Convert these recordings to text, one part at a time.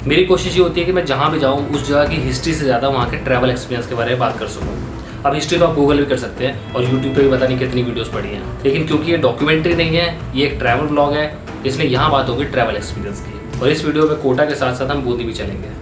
मेरी कोशिश ये होती है कि मैं जहाँ भी जाऊँ उस जगह की हिस्ट्री से ज़्यादा वहाँ के ट्रैवल एक्सपीरियंस के बारे में बात कर सकूँ। अब हिस्ट्री तो आप गूगल भी कर सकते हैं और यूट्यूब पे भी पता नहीं कितनी वीडियोस पड़ी हैं, लेकिन क्योंकि ये डॉक्यूमेंट्री नहीं है, ये एक ट्रैवल ब्लॉग है, इसलिए यहाँ बात होगी ट्रैवल एक्सपीरियंस की। और इस वीडियो में कोटा के साथ साथ हम बूंदी भी चलेंगे।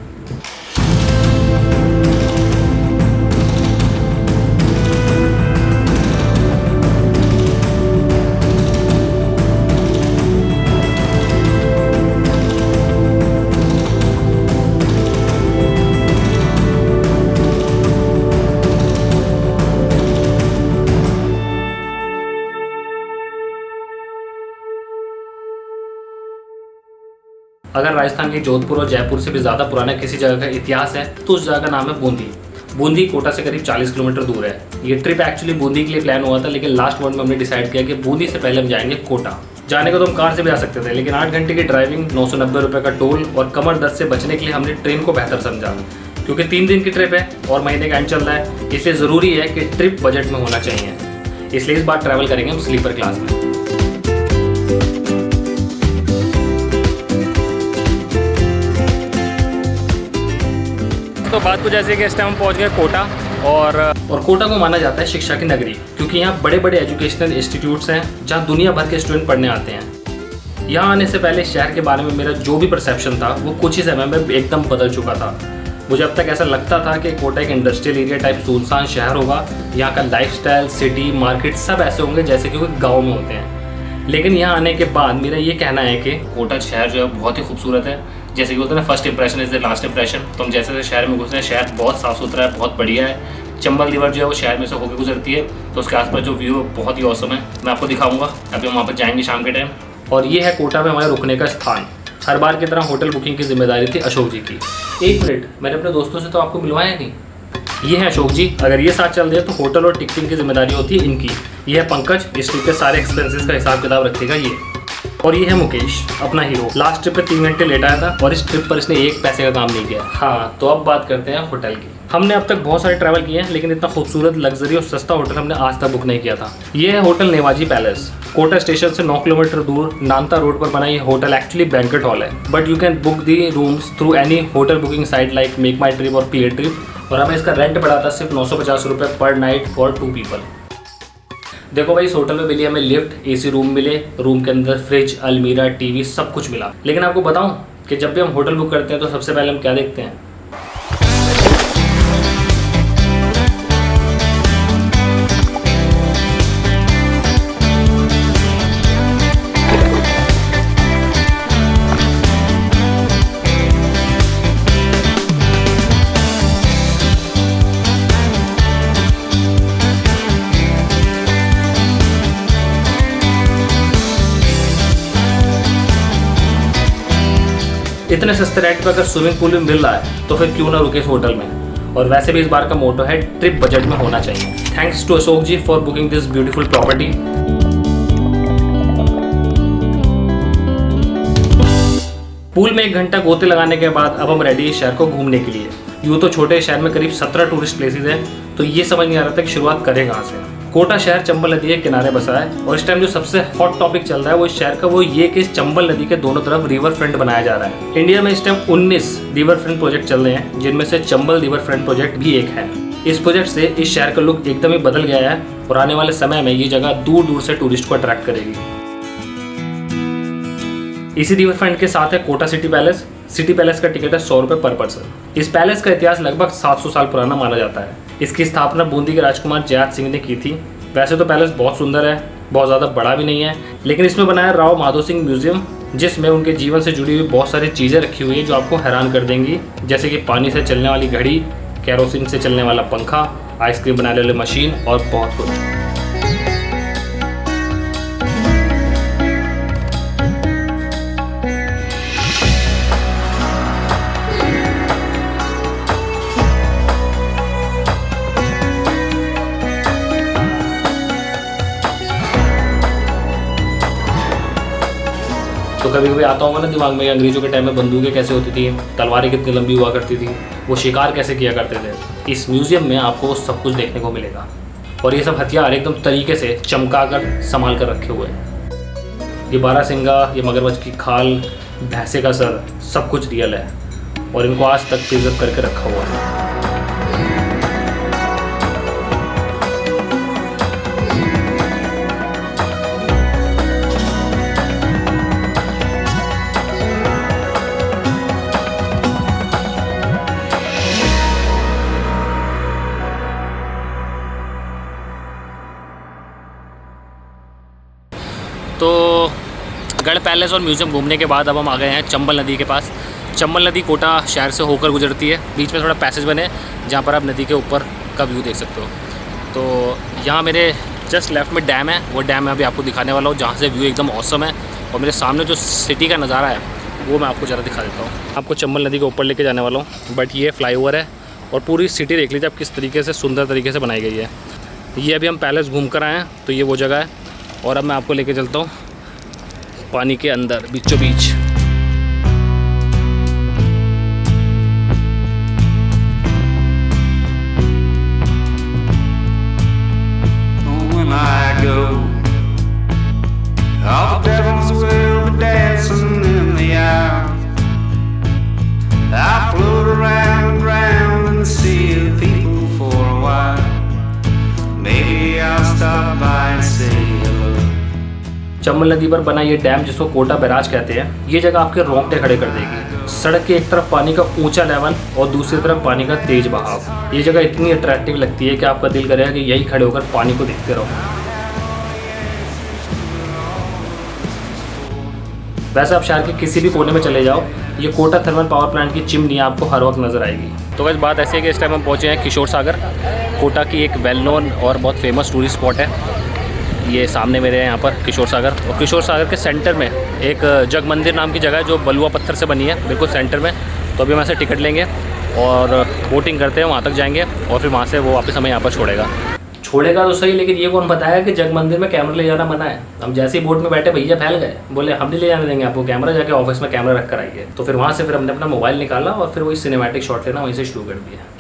अगर राजस्थान के जोधपुर और जयपुर से भी ज़्यादा पुराना किसी जगह का इतिहास है तो उस जगह का नाम है बूंदी। बूंदी कोटा से करीब 40 किलोमीटर दूर है। ये ट्रिप एक्चुअली बूंदी के लिए प्लान हुआ था, लेकिन लास्ट मोमेंट में हमने डिसाइड किया कि बूंदी से पहले हम जाएंगे कोटा। जाने को तो हम कार से भी जा सकते थे, लेकिन 8 घंटे की ड्राइविंग, 990 रुपये का टोल और कमर दर्द से बचने के लिए हमने ट्रेन को बेहतर समझा। क्योंकि 3 दिन की ट्रिप है और महीने का एंड चल रहा है, इसलिए ज़रूरी है कि ट्रिप बजट में होना चाहिए। इसलिए इस बार ट्रैवल करेंगे हम स्लीपर क्लास में। तो बात कुछ ऐसे कि इस टाइम हम पहुंच गए कोटा और कोटा को माना जाता है शिक्षा की नगरी, क्योंकि यहाँ बड़े बड़े एजुकेशनल इंस्टीट्यूट्स हैं जहाँ दुनिया भर के स्टूडेंट पढ़ने आते हैं। यहाँ आने से पहले शहर के बारे में मेरा जो भी परसेप्शन था वो कुछ ही समय में एकदम बदल चुका था। मुझे अब तक ऐसा लगता था कि कोटा एक इंडस्ट्रियल एरिया टाइप सुनसान शहर होगा। यहाँ का लाइफस्टाइल, सिटी, मार्केट सब ऐसे होंगे जैसे कि कोई गाँव में होते हैं। लेकिन यहाँ आने के बाद मेरा ये कहना है कि कोटा शहर जो है बहुत ही खूबसूरत है। जैसे कि होता है ना, first impression is the last impression. तो हम जैसे जैसे शहर में घुसते हैं, शहर बहुत साफ़ सुथरा है, बहुत बढ़िया है। चंबल रिवर जो है वो शहर में से होकर गुजरती है, तो उसके आसपास जो व्यू है बहुत ही औसम है। मैं आपको दिखाऊंगा। अभी हम वहाँ पर जाएंगे शाम के टाइम। और ये है कोटा में हमारे रुकने का स्थान। हर बार की तरह होटल बुकिंग की जिम्मेदारी थी अशोक जी की। 1 मिनट, मैंने अपने दोस्तों से तो आपको मिलवाया नहीं। ये है अशोक जी। अगर ये साथ चल रहे हैं तो होटल और टिकटिंग की जिम्मेदारी होती है इनकी। ये है पंकज, इस ट्रिप के सारे एक्सपेंसेस का हिसाब किताब रखेगा ये। और ये है मुकेश, अपना हीरो। लास्ट ट्रिप पे 3 घंटे लेट आया था और इस ट्रिप पर इसने 1 पैसे का काम नहीं किया। हाँ, तो अब बात करते हैं होटल की। हमने अब तक बहुत सारे ट्रैवल किए हैं, लेकिन इतना खूबसूरत, लग्जरी और सस्ता होटल हमने आज तक बुक नहीं किया था। ये है होटल नेवाजी पैलेस। कोटा स्टेशन से 9 किलोमीटर दूर नानता रोड पर बना ये होटल एक्चुअली बैंक्वेट हॉल है, but you can book the rooms through any hotel booking site like make my trip और पीए ट्रिप। और हमें इसका रेंट पड़ा था सिर्फ 950 रुपये पर नाइट फॉर 2 पीपल। देखो भाई, इस होटल में मिली हमें लिफ्ट, एसी रूम मिले, रूम के अंदर फ्रिज, अलमीरा, टीवी सब कुछ मिला। लेकिन आपको बताऊं कि जब भी हम होटल बुक करते हैं तो सबसे पहले हम क्या देखते हैं? इतने सस्ते रेंट पर अगर स्विमिंग पूल भी मिल रहा है तो फिर क्यों ना रुके इस होटल में। और वैसे भी इस बार का मोटो है ट्रिप बजट में होना चाहिए। Thanks to Ashok ji for booking this beautiful property. Pool में 1 घंटा गोते लगाने के बाद अब हम रेडी है शहर को घूमने के लिए। यूँ तो छोटे शहर में करीब 17 टूरिस्ट प्लेसेस हैं, तो ये समझ नहीं आ रहा था कि शुरुआत करें कहाँ से। कोटा शहर चंबल नदी के किनारे बसा है और इस टाइम जो सबसे हॉट टॉपिक चल रहा है वो इस शहर का वो ये कि इस चंबल नदी के दोनों तरफ रिवर फ्रंट बनाया जा रहा है। इंडिया में इस टाइम 19 रिवर फ्रंट प्रोजेक्ट चल रहे हैं, जिनमें से चंबल रिवर फ्रंट प्रोजेक्ट भी एक है। इस प्रोजेक्ट से इस शहर का लुक एकदम ही बदल गया है और आने वाले समय में ये जगह दूर दूर से टूरिस्ट को अट्रैक्ट करेगी। इसी रिवर फ्रंट के साथ है Kota city palace. City palace का टिकट है 100 रुपये पर पर्सन। इस पैलेस का इतिहास लगभग 700 साल पुराना माना जाता है। इसकी स्थापना बूंदी के राजकुमार जयात सिंह ने की थी। वैसे तो पैलेस बहुत सुंदर है, बहुत ज़्यादा बड़ा भी नहीं है, लेकिन इसमें बनाया राव माधो सिंह म्यूजियम, जिसमें उनके जीवन से जुड़ी हुई बहुत सारी चीज़ें रखी हुई हैं जो आपको हैरान कर देंगी। जैसे कि पानी से चलने वाली घड़ी, केरोसिन से चलने वाला पंखा, आइसक्रीम बनाने वाली मशीन और बहुत कुछ। तो कभी कभी आता होगा ना दिमाग में, अंग्रेजों के टाइम में बंदूकें कैसे होती थी, तलवारें कितनी लंबी हुआ करती थी, वो शिकार कैसे किया करते थे। इस म्यूज़ियम में आपको वो सब कुछ देखने को मिलेगा और ये सब हथियार एकदम तरीके से चमका कर संभाल कर रखे हुए हैं। ये बारहसिंगा, ये मगरमच्छ की खाल, भैंसे का सर, सब कुछ रियल है। और इनको आज तक प्रिजर्व करके रखा हुआ है। तो गढ़ पैलेस और म्यूज़ियम घूमने के बाद अब हम आ गए हैं चंबल नदी के पास। चंबल नदी कोटा शहर से होकर गुजरती है। बीच में थोड़ा पैसेज बने जहाँ पर आप नदी के ऊपर का व्यू देख सकते हो। तो यहाँ मेरे जस्ट लेफ्ट में डैम है, वो डैम मैं अभी आपको दिखाने वाला हूँ जहाँ से व्यू एकदम ऑसम है। और मेरे सामने जो सिटी का नज़ारा है वो मैं आपको ज़रा दिखा देता हूँ। आपको चंबल नदी के ऊपर लेके जाने वाला हूँ। बट ये फ्लाईओवर है और पूरी सिटी देख लीजिए आप किस तरीके से सुंदर तरीके से बनाई गई है। ये अभी हम पैलेस घूम कर आए हैं, तो ये वो जगह है। और अब मैं आपको लेके चलता हूँ पानी के अंदर बीचों बीच। चंबल नदी पर बना ये डैम जिसको कोटा बैराज कहते हैं, ये जगह आपके रोंगटे खड़े कर देगी। सड़क के एक तरफ पानी का ऊंचा लेवल और दूसरी तरफ पानी का तेज बहाव। ये जगह इतनी अट्रैक्टिव लगती है कि आपका दिल करेगा कि यही खड़े होकर पानी को देखते रहो। वैसे आप शहर के किसी भी कोने में चले जाओ, ये कोटा थर्मल पावर प्लांट की चिमनी आपको हर वक्त नजर आएगी। तो वैसे बात ऐसी है कि इस टाइम हम पहुँचे हैं किशोर सागर, कोटा की एक वेल नोन और बहुत फेमस टूरिस्ट स्पॉट है। ये सामने मेरे हैं यहाँ पर किशोर सागर, और किशोर सागर के सेंटर में एक जग मंदिर नाम की जगह है जो बलुआ पत्थर से बनी है, बिल्कुल सेंटर में। तो अभी हम ऐसे टिकट लेंगे और बोटिंग करते हैं, वहाँ तक जाएंगे और फिर वहाँ से वो वापस हमें यहाँ पर छोड़ेगा तो सही, लेकिन ये कौन बताया कि जग मंदिर में कैमरा ले जाना मना है। हम जैसे ही बोट में बैठे भैया फैल गए, बोले हम नहीं ले जाने देंगे आपको कैमरा, जाके ऑफिस में कैमरा रख कर आइए। तो फिर वहाँ से फिर हमने अपना मोबाइल निकाला और फिर वही सिनेमैटिक शॉट लेना वहीं से शुरू कर दिया।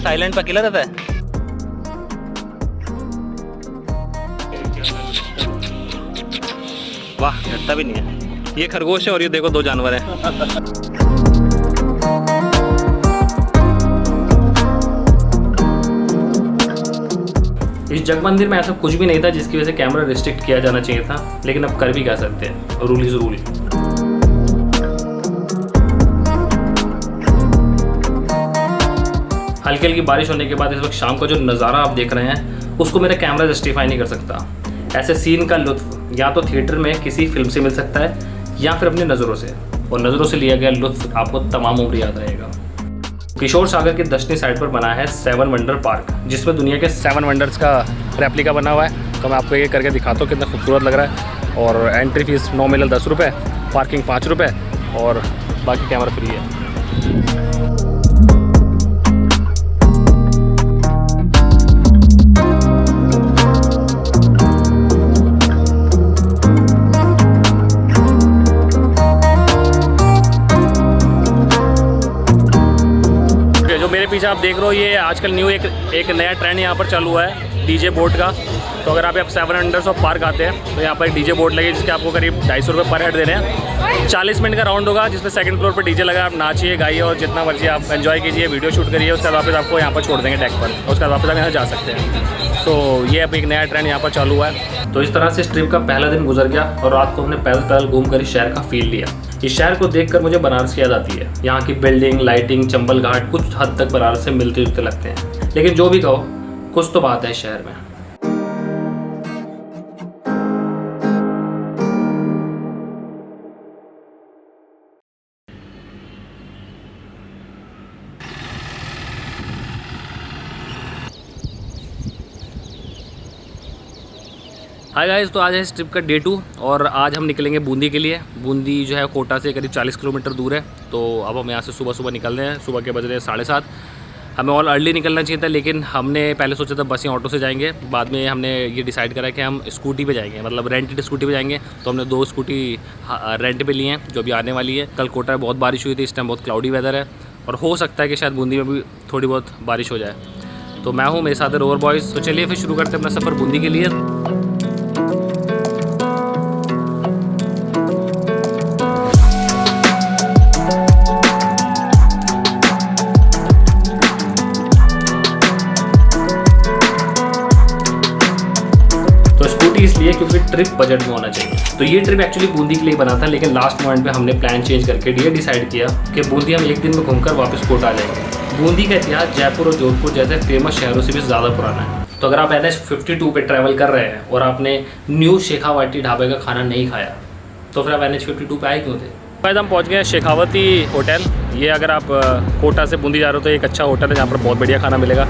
साइलेंट पर अकेला रहता है। वाह, डरता भी नहीं है। ये खरगोश है और ये देखो दो जानवर हैं। इस जग मंदिर में ऐसा कुछ भी नहीं था जिसकी वजह से कैमरा रिस्ट्रिक्ट किया जाना चाहिए था, लेकिन अब कर भी क्या सकते हैं, रूल इज रूल। हल्की हल्की बारिश होने के बाद इस वक्त शाम का जो नज़ारा आप देख रहे हैं उसको मेरा कैमरा जस्टिफाई नहीं कर सकता। ऐसे सीन का लुत्फ या तो थिएटर में किसी फिल्म से मिल सकता है या फिर अपनी नज़रों से, और नज़रों से लिया गया लुत्फ आपको तमाम उम्र याद रहेगा। किशोर सागर की दक्षिणी साइड पर बना है 7 वंडर पार्क, जिसमें दुनिया के 7 वंडर्स का रेप्लिका बना हुआ है। तो मैं आपको ये करके दिखाता हूँ कितना खूबसूरत लग रहा है। और एंट्री फीस नॉमिनल 10 रुपये, पार्किंग 5 रुपये और बाकी कैमरा फ्री है। मेरे पीछे आप देख रहे हो, ये आजकल न्यू एक नया ट्रेंड यहाँ पर चालू हुआ है डीजे बोट का। तो अगर आप 7 वंडर्स ऑफ पार्क आते हैं तो यहाँ पर एक डीजे बोट लगी जिसके आपको करीब 250 रुपये पर हेड दे रहे हैं। 40 मिनट का राउंड होगा जिसमें 2nd फ्लोर पर डीजे लगा, आप नाचिए गाइए और जितना मर्जी आप एंजॉय कीजिए, वीडियो शूट करिए। उसके बाद वापस आपको यहाँ पर छोड़ देंगे डेक पर, और उसके बाद वापस आप यहाँ जा सकते हैं। तो ये अब एक नया ट्रेंड यहाँ पर चालू हुआ है। तो इस तरह से इस ट्रिप का पहला दिन गुजर गया और रात को हमने पैदल पैदल घूम कर इस शहर का फील लिया। इस शहर को देखकर मुझे बनारस की याद आती है। यहाँ की बिल्डिंग, लाइटिंग, चंबल घाट कुछ हद तक बनारस से मिलते जुलते लगते हैं, लेकिन जो भी कहो कुछ तो बात है इस शहर में। हाय गाइस, तो आज है इस ट्रिप का डे 2 और आज हम निकलेंगे बूंदी के लिए। बूंदी जो है कोटा से करीब 40 किलोमीटर दूर है। तो अब हम यहाँ से सुबह निकल रहे हैं। सुबह के बज रहे हैं 7:30। हमें और अर्ली निकलना चाहिए था, लेकिन हमने पहले सोचा था बस या ऑटो से जाएंगे। बाद में हमने ये डिसाइड करा कि हम स्कूटी पे जाएंगे, मतलब रेंटेड स्कूटी पे जाएंगे। तो हमने 2 स्कूटी रेंट पे लिए हैं, जो अभी आने वाली है। कल कोटा में बहुत बारिश हुई थी, इस टाइम बहुत क्लाउडी वेदर है और हो सकता है कि शायद बूंदी में भी थोड़ी बहुत बारिश हो जाए। तो मैं हूँ, मेरे साथ रोवर बॉयज़। तो चलिए फिर शुरू करते हैं अपना सफ़र बूंदी के लिए। इसलिए क्योंकि ट्रिप बजट में होना चाहिए। तो ये ट्रिप एक्चुअली बूंदी के लिए बना था, लेकिन लास्ट मोमेंट पे हमने प्लान चेंज करके ये डिसाइड किया कि बूंदी हम एक दिन में घूमकर वापस कोटा आ जाएंगे। बूंदी का इतिहास जयपुर और जोधपुर जैसे फेमस शहरों से भी ज़्यादा पुराना है। तो अगर आप NH52 पे ट्रैवल कर रहे हैं और आपने न्यू शेखावटी ढाबे का खाना नहीं खाया, तो फिर आप NH52 पे आए क्यों थे? शायद हम पहुँच गए शेखावती होटल। ये अगर आप कोटा से बूंदी जा रहे हो तो एक अच्छा होटल है जहाँ पर बहुत बढ़िया खाना मिलेगा।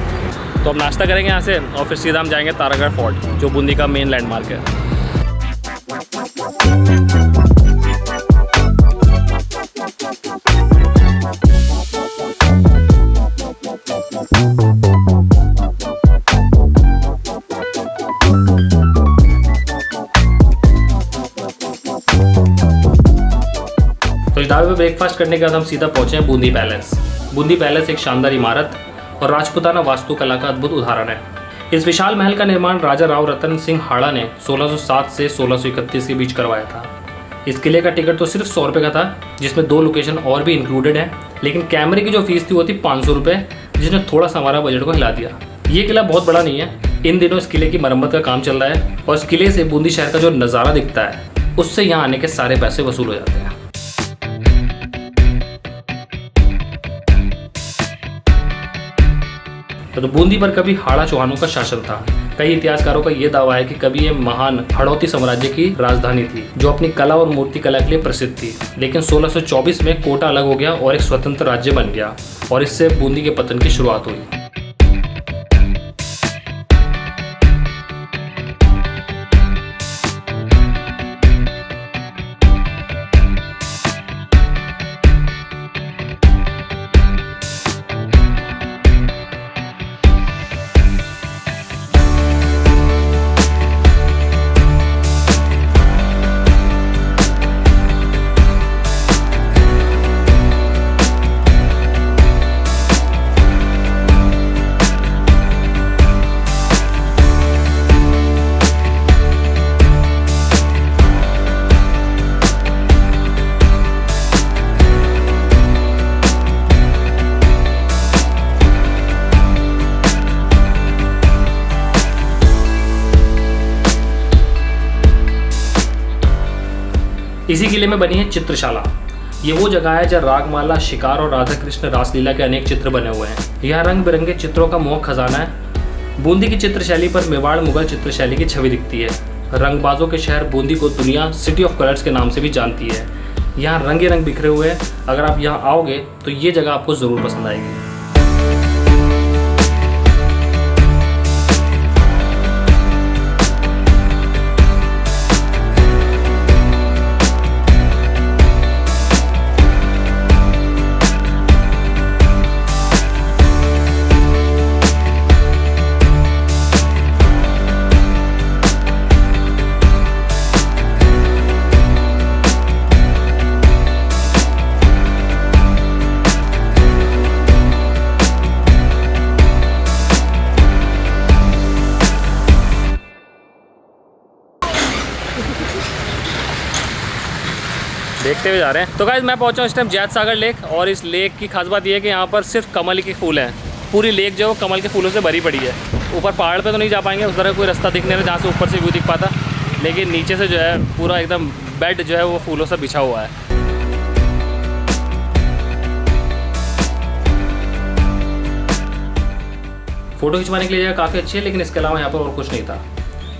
तो हम नाश्ता करेंगे यहाँ से और फिर सीधा हम जाएंगे तारागढ़ फोर्ट, जो बूंदी का मेन लैंडमार्क है। तो इस ढाबे पे ब्रेकफास्ट करने के बाद हम सीधा पहुँचे हैं बूंदी पैलेस। बूंदी पैलेस एक शानदार इमारत और राजपूताना वास्तुकला का अद्भुत उदाहरण है। इस विशाल महल का निर्माण राजा राव रतन सिंह हाड़ा ने 1607 से 1631 के बीच करवाया था। इस किले का टिकट तो सिर्फ 100 रुपये का था, जिसमें 2 लोकेशन और भी इंक्लूडेड है। लेकिन कैमरे की जो फीस थी वो थी 500 रुपये, जिसने थोड़ा सा हमारा बजट को हिला दिया। ये किला बहुत बड़ा नहीं है। इन दिनों इस किले की मरम्मत का काम चल रहा है और इस किले से बूंदी शहर का जो नज़ारा दिखता है, उससे यहाँ आने के सारे पैसे वसूल हो जाते हैं। तो बूंदी पर कभी हाड़ा चौहानों का शासन था। कई इतिहासकारों का यह दावा है कि कभी ये महान हड़ौती साम्राज्य की राजधानी थी, जो अपनी कला और मूर्ति कला के लिए प्रसिद्ध थी। लेकिन 1624 में कोटा अलग हो गया और एक स्वतंत्र राज्य बन गया और इससे बूंदी के पतन की शुरुआत हुई। इसी किले में बनी है चित्रशाला। ये वो जगह है जहाँ रागमाला, शिकार और राधा कृष्ण रासलीला के अनेक चित्र बने हुए हैं। यहाँ रंग बिरंगे चित्रों का मोह खजाना है। बूंदी की चित्रशैली पर मेवाड़ मुगल चित्रशैली की छवि दिखती है। रंगबाजों के शहर बूंदी को दुनिया सिटी ऑफ कलर्स के नाम से भी जानती है। यहाँ रंगे रंग बिखरे हुए हैं। अगर आप यहाँ आओगे तो ये जगह आपको ज़रूर पसंद आएगी। देखते हुए जा रहे हैं। तो गाइस, मैं पहुंचा हूं इस टाइम जैत सागर लेक, और इस लेक की खास बात यह है कि यहाँ पर सिर्फ कमल के फूल हैं। पूरी लेक जो है वो कमल के फूलों से भरी पड़ी है। ऊपर पहाड़ पे तो नहीं जा पाएंगे, उस तरह कोई रास्ता दिख नहीं रहा जहाँ से ऊपर से व्यू दिख पाता, लेकिन नीचे से जो है पूरा एकदम बेड जो है वो फूलों से बिछा हुआ है। फ़ोटो खिंचवाने के लिए जगह काफ़ी अच्छी है, लेकिन इसके अलावा यहाँ पर और कुछ नहीं था।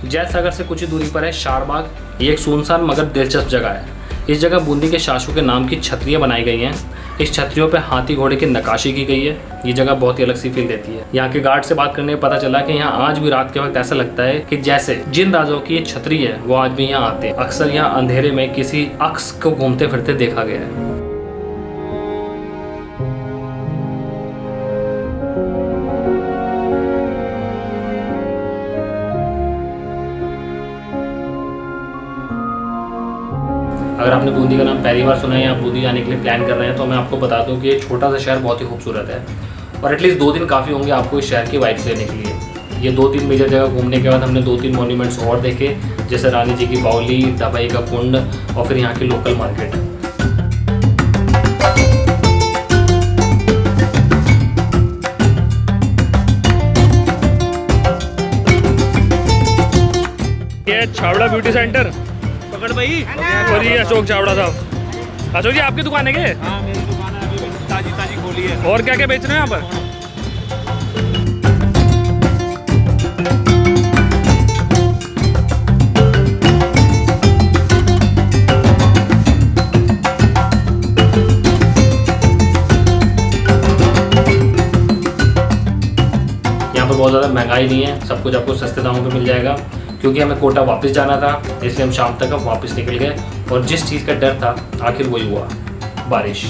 जैत सागर से कुछ ही दूरी पर है शारबाग। ये एक सुनसान मगर दिलचस्प जगह है। इस जगह बूंदी के शासकों के नाम की छतरियाँ बनाई गई हैं। इस छतरियों पे हाथी घोड़े की नक्काशी की गई है। ये जगह बहुत ही अलग सी फील देती है। यहाँ के गार्ड से बात करने में पता चला कि यहाँ आज भी रात के वक्त ऐसा लगता है कि जैसे जिन राजाओं की ये छतरी है वो आज भी यहाँ आते हैं। अक्सर यहाँ अंधेरे में किसी अक्स को घूमते फिरते देखा गया है। अगर आपने बूंदी का नाम पहली बार सुना है या बूंदी जाने के लिए प्लान कर रहे हैं तो मैं आपको बता दूं कि ये छोटा सा शहर बहुत ही खूबसूरत है और एटलीस्ट 2 दिन काफ़ी होंगे आपको इस शहर की वाइब्स लेने के लिए। ये 2-3 मेजर जगह घूमने के बाद हमने 2-3 मॉन्यूमेंट्स और देखे, जैसे रानी जी की बावली, दवाई का कुंड और फिर यहाँ की लोकल मार्केट। ये छावड़ा ब्यूटी सेंटर पकड़ भाई। और ये अशोक छावड़ा साहब। अशोक जी आपकी दुकान है क्या? हाँ मेरी दुकान है, अभी ताजी ताजी खोली है। और क्या क्या बेच रहे हैं यहाँ पर? यहाँ पर बहुत ज़्यादा महंगाई नहीं है, सब कुछ आपको सस्ते दामों पे मिल जाएगा। क्योंकि हमें कोटा वापस जाना था इसलिए हम शाम तक अब वापस निकल गए और जिस चीज़ का डर था आखिर वही हुआ, बारिश।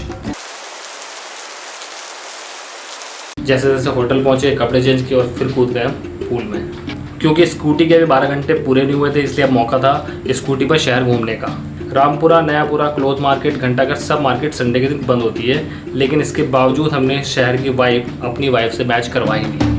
जैसे जैसे होटल पहुंचे, कपड़े चेंज किए और फिर कूद गए पूल में। क्योंकि स्कूटी के अभी 12 घंटे पूरे नहीं हुए थे इसलिए अब मौका था स्कूटी पर शहर घूमने का। रामपुरा, नयापुरा, क्लोथ मार्केट, घंटाघर सब मार्केट संडे के दिन बंद होती है, लेकिन इसके बावजूद हमने शहर की वाइब अपनी वाइब से मैच करवा ही ली।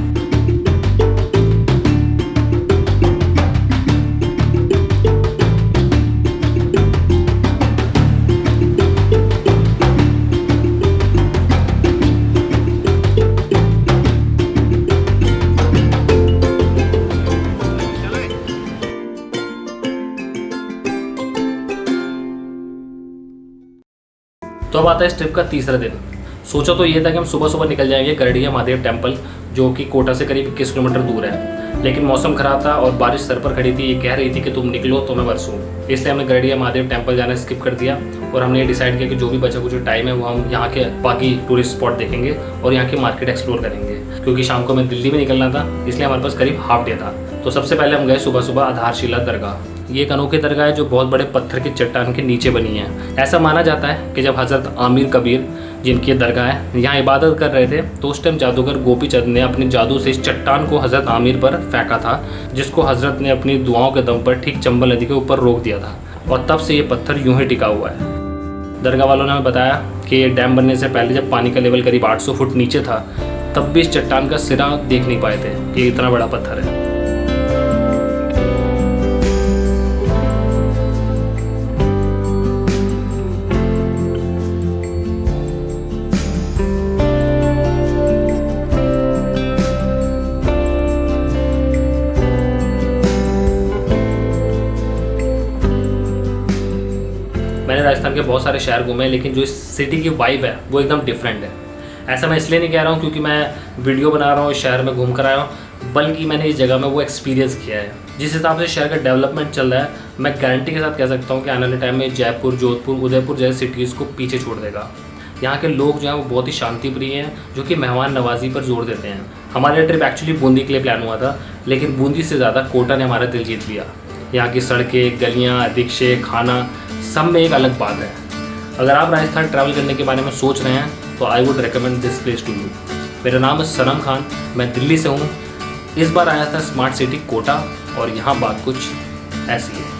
तो अब आता है इस ट्रिप का तीसरा दिन। सोचा तो ये था कि हम सुबह सुबह निकल जाएंगे गरडिया महादेव टेम्पल, जो कि कोटा से करीब 21 किलोमीटर दूर है, लेकिन मौसम खराब था और बारिश सर पर खड़ी थी। ये कह रही थी कि तुम निकलो तो मैं बरसूं, इसलिए हमने गरडिया महादेव टेम्पल जाना स्किप कर दिया और हमने ये डिसाइड किया कि जो भी बचा कुछ टाइम है वो हम यहाँ के बाकी टूरिस्ट स्पॉट देखेंगे और यहाँ की मार्केट एक्सप्लोर करेंगे। क्योंकि शाम को हमें दिल्ली में निकलना था इसलिए हमारे पास करीब हाफ डे था। तो सबसे पहले हम गए सुबह सुबह आधारशिला दरगाह। ये एक अनोखी दरगाह है जो बहुत बड़े पत्थर की चट्टान के नीचे बनी है। ऐसा माना जाता है कि जब हज़रत आमिर कबीर, जिनकी दरगाह है, यहाँ इबादत कर रहे थे तो उस टाइम जादूगर गोपी चंद ने अपने जादू से इस चट्टान को हज़रत आमिर पर फेंका था, जिसको हज़रत ने अपनी दुआओं के दम पर ठीक चंबल नदी के ऊपर रोक दिया था और तब से ये पत्थर यूं ही टिका हुआ है। दरगाह वालों ने हमें बताया कि ये डैम बनने से पहले जब पानी का लेवल करीब 800 फुट नीचे था तब भी इस चट्टान का सिरा देख नहीं पाए थे कि इतना बड़ा पत्थर है। मैंने राजस्थान के बहुत सारे शहर घूमे, लेकिन जो इस सिटी की वाइब है वो एकदम डिफरेंट है। ऐसा मैं इसलिए नहीं कह रहा हूँ क्योंकि मैं वीडियो बना रहा हूँ, इस शहर में घूम कर आया हूँ, बल्कि मैंने इस जगह में वो एक्सपीरियंस किया है। जिस हिसाब से शहर का डेवलपमेंट चल रहा है, मैं गारंटी के साथ कह सकता हूँ कि आने वाले टाइम में जयपुर, जोधपुर, उदयपुर जैसे सिटीज़ को पीछे छोड़ देगा। यहाँ के लोग जो हैं वो बहुत ही शांति प्रिय हैं, जो कि मेहमान नवाजी पर जोर देते हैं। हमारा ट्रिप एक्चुअली बूंदी के लिए प्लान हुआ था, लेकिन बूंदी से ज़्यादा कोटा ने हमारा दिल जीत लिया। यहाँ की सड़कें, गलियाँ, रिक्शे, खाना, सब में एक अलग बात है। अगर आप राजस्थान ट्रैवल करने के बारे में सोच रहे हैं तो I would recommend this place to you. मेरा नाम है सनम खान, मैं दिल्ली से हूँ। इस बार आया था स्मार्ट सिटी कोटा और यहाँ बात कुछ ऐसी है।